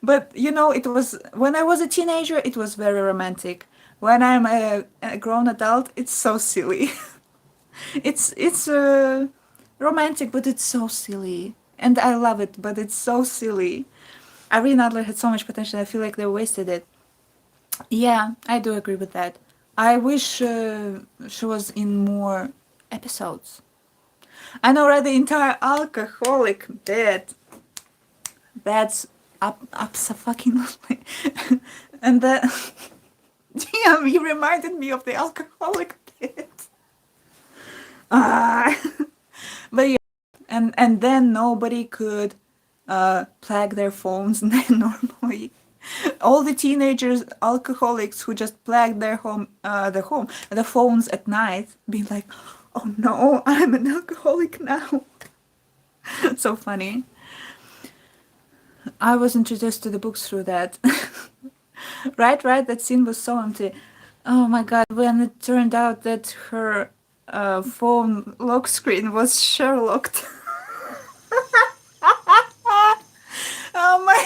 But you know, it was when I was a teenager, it was very romantic. When I'm a grown adult, it's so silly. It's romantic, but it's so silly, and I love it. But it's so silly. Irene Adler had so much potential. I feel like they wasted it. Yeah, I do agree with that. I wish she was in more episodes. I know, right? The entire alcoholic bit. That's up so fucking lovely. And then, damn, you reminded me of the alcoholic bit. Ah. But yeah, and then nobody could plug their phones normally. All the teenagers, alcoholics who just plagued the phones at night, being like, "Oh no, I'm an alcoholic now." So funny. I was introduced to the books through that. Right, that scene was so empty. Oh my god, when it turned out that her phone lock screen was Sherlocked. Oh my.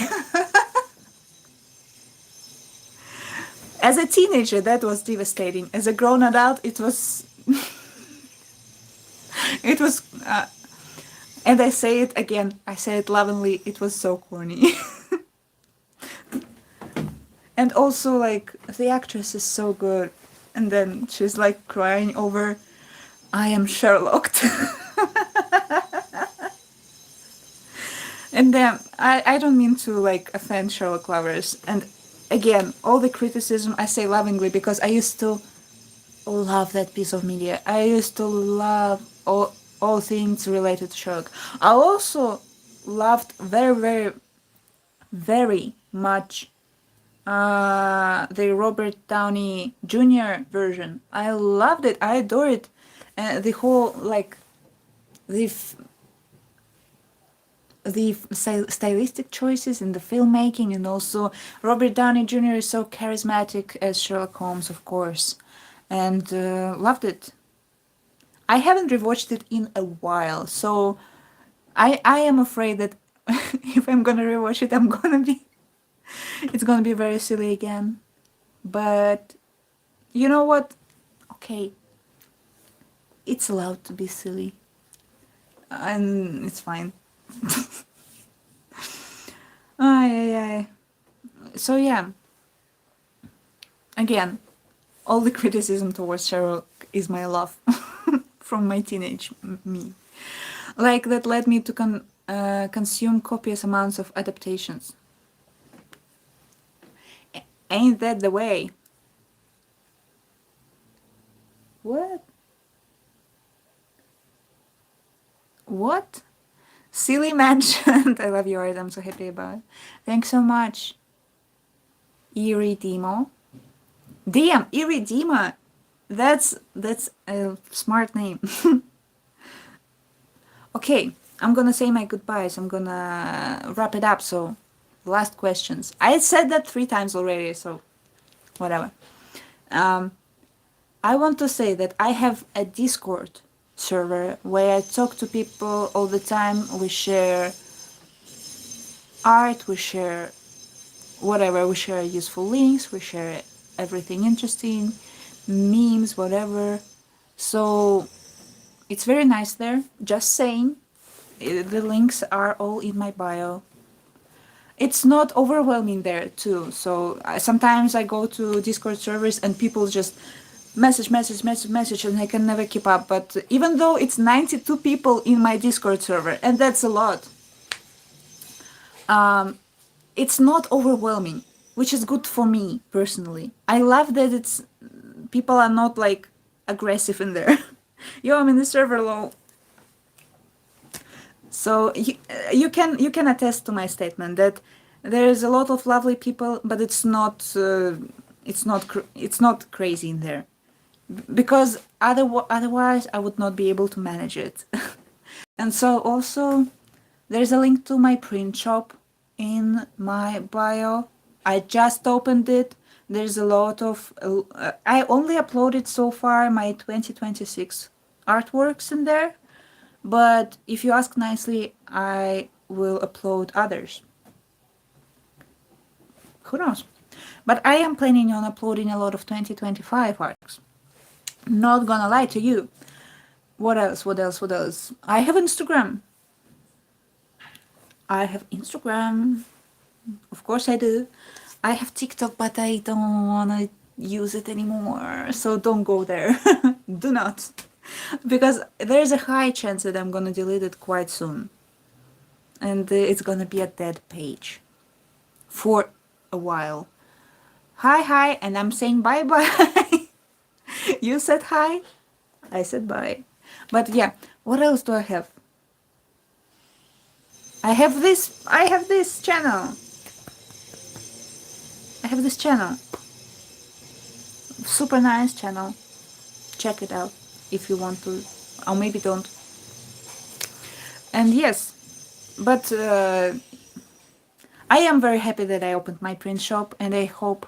As a teenager, that was devastating. As a grown adult, it was. It was. And I say it again, I say it lovingly, it was so corny. And also, like, the actress is so good. And then she's like crying over, I am Sherlocked. And then, I don't mean to like offend Sherlock lovers. And again, all the criticism I say lovingly because I used to love that piece of media. I used to love all things related to Sherlock. I also loved very, very, very much the Robert Downey Jr. version. I loved it. I adore it. The whole like the stylistic choices in the filmmaking, and also Robert Downey Jr. is so charismatic as Sherlock Holmes, of course, and loved it. I haven't rewatched it in a while, so I am afraid that if I'm gonna rewatch it, it's gonna be very silly again. But you know what? Okay, it's allowed to be silly, and it's fine. Ay. So yeah, again, all the criticism towards Sherlock is my love from my teenage me. Like, that led me to consume copious amounts of adaptations. Ain't that the way? What? What? Silly mentioned. I love your art. I'm so happy about it. Thanks so much. Iridimo. Damn, Iridima. That's a smart name. Okay, I'm gonna say my goodbyes. I'm gonna wrap it up. So, last questions. I said that 3 times already, so whatever. I want to say that I have a Discord server where I talk to people all the time. We share art, we share whatever, we share useful links, we share everything interesting, memes, whatever. So It's very nice there. Just saying. The links are all in my bio. It's not overwhelming there too. So sometimes I go to Discord servers and people just message, and I can never keep up. But even though it's 92 people in my Discord server, and that's a lot, it's not overwhelming, which is good for me personally. I love that it's people are not like aggressive in there. Yo, I'm in the server low. So you can attest to my statement that there is a lot of lovely people, but it's not crazy in there, because otherwise I would not be able to manage it. And so also there's a link to my print shop in my bio. I just opened it. There's a lot of I only uploaded so far my 2026 artworks in there, but if you ask nicely, I will upload others. Who knows? But I am planning on uploading a lot of 2025 artworks. Not gonna lie to you. What else? What else? What else? I have Instagram. I have Instagram. Of course I do. I have TikTok, but I don't wanna use it anymore. So don't go there. Do not. Because there's a high chance that I'm gonna delete it quite soon. And it's gonna be a dead page. For a while. Hi, and I'm saying bye bye. You said hi, I said bye. But yeah, what else do I have? I have this channel. I have this channel. Super nice channel. Check it out if you want to, or maybe don't. And yes, but I am very happy that I opened my print shop, and I hope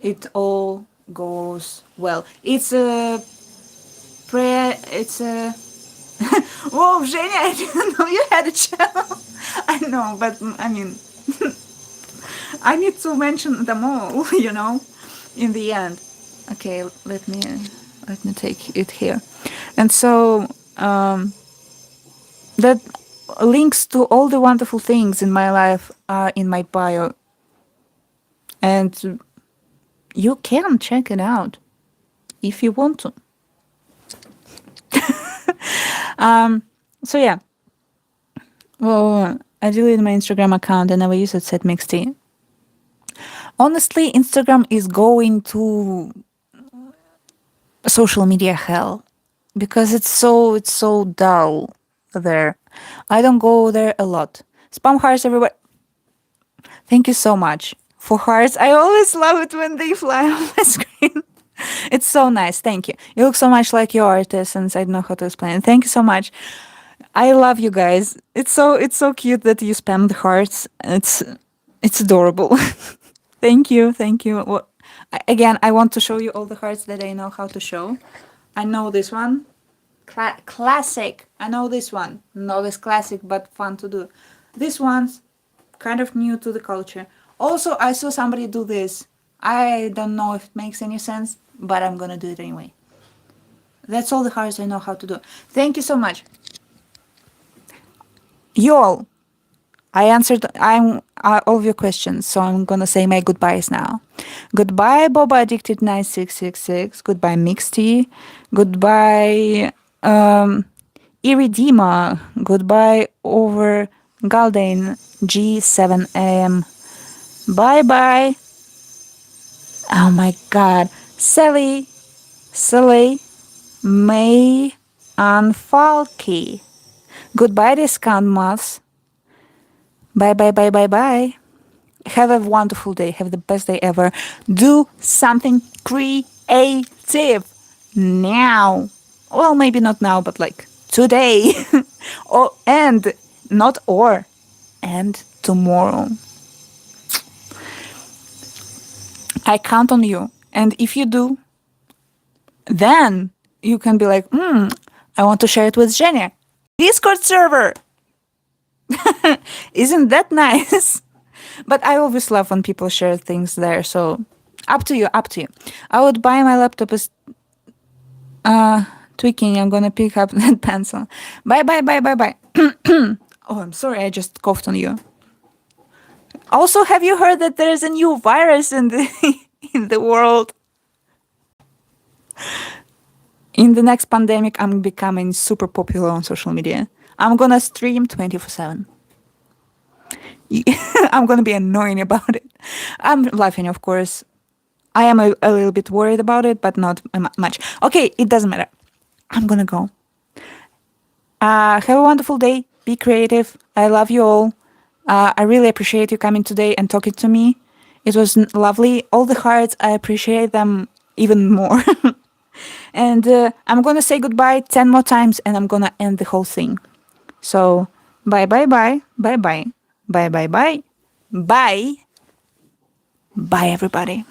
it all goes well. It's a prayer. It's a whoa, Zhenya, I didn't know you had a channel. I know, but I mean, I need to mention them all, you know, in the end. Okay, let me take it here. And so that links to all the wonderful things in my life are in my bio, and you can check it out if you want to. So yeah. Well, I deleted my Instagram account and never use it, said Mixty. Honestly, Instagram is going to social media hell because it's so dull there. I don't go there a lot. Spam hearts everywhere. Thank you so much for hearts. I always love it when they fly on my screen. It's so nice. Thank you. You look so much like your artist, and I don't know how to explain it. Thank you so much. I love you guys. It's so cute that you spam the hearts. It's adorable. Thank you. Again, I want to show you all the hearts that I know how to show. I know this one. Classic. I know this one. Not as classic, but fun to do. This one's kind of new to the culture. Also, I saw somebody do this. I don't know if it makes any sense, but I'm gonna do it anyway. That's all the hearts I know how to do. Thank you so much. You all, I answered all of your questions, so I'm gonna say my goodbyes now. Goodbye, Boba Addicted 9666. Goodbye, Mixty. Goodbye, Iridima. Goodbye, Over Galdane G7am. Bye bye. Oh my God, Sally, May, and Falky. Goodbye, discount moths. Bye. Have a wonderful day. Have the best day ever. Do something creative now. Well, maybe not now, but like today. and tomorrow. I count on you. And if you do, then you can be like, I want to share it with ZHENIA. Discord server. Isn't that nice? But I always love when people share things there, so up to you. I would buy my laptop as tweaking. I'm gonna pick up that pencil. Bye, bye, bye, bye, bye. Oh, I'm sorry. I just coughed on you. Also, have you heard that there is a new virus in the in the world? In the next pandemic, I'm becoming super popular on social media. I'm gonna stream 24/7. I'm gonna be annoying about it. I'm laughing, of course. I am a little bit worried about it, but not much. Okay, it doesn't matter. I'm gonna go. Have a wonderful day. Be creative. I love you all. I really appreciate you coming today and talking to me. It was lovely. All the hearts, I appreciate them even more. And I'm gonna say goodbye 10 more times and I'm gonna end the whole thing. So, bye, bye, bye, bye, bye, bye, bye, bye, bye, bye, everybody.